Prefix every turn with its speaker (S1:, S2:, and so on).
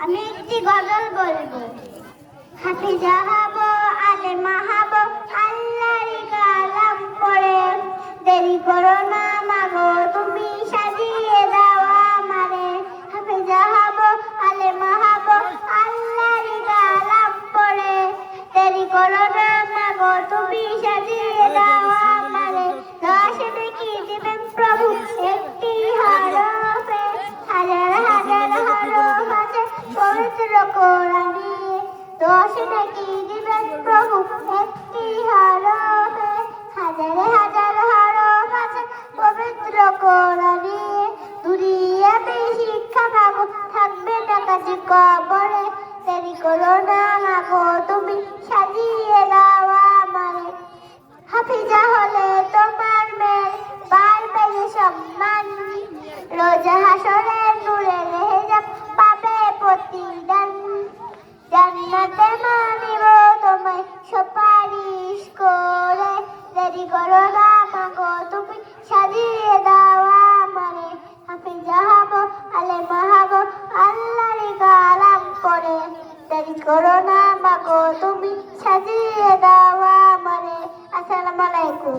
S1: আমি একটি গজল বলবো। হাফিজা হব, আলেমা হব, আল্লাহর কালাম পড়ে। দেরি করো না মাগো, তুমি সাজিয়ে দাও আমারে। হাফিজা হব, আলেমা হব, আল্লাহর কালাম পড়ে। দেরি করো না মাগো, তুমি সাজিয়ে দাও আমারে। দশ নেকি দিবেন প্রভু একটি হরফে, হাজার হাজার হরফ আছে পবিত্র কোরআনে। দশ নেকি দিবেন প্রভু একটি হরফে, হাজার হাজার হরফ আছে পবিত্র কোরআনে। দুনিয়াতে শিক্ষা পাবো, থাকবে না কাছে কবরে। দেরি করো না মাগো, তুমি সাজিয়ে দাও আমারে। হাফিজা হলে তোমার মেয়ে বাড়বে যে সম্মান, রোজ হাসরে নূরে রেহেজাব পাবে প্রতিদান। জান্নাতে মানিব তোমায় সুপারিশ করে। দেরি করো না মাগো, তুমি সাজিয়ে দাও আমারে। হাফিজা হব, আলেমা হব, আল্লাহর কালাম পড়ে। দেরি করো না মাগো, তুমি সাজিয়ে দাও আমারে। আসসালামু আলাইকুম।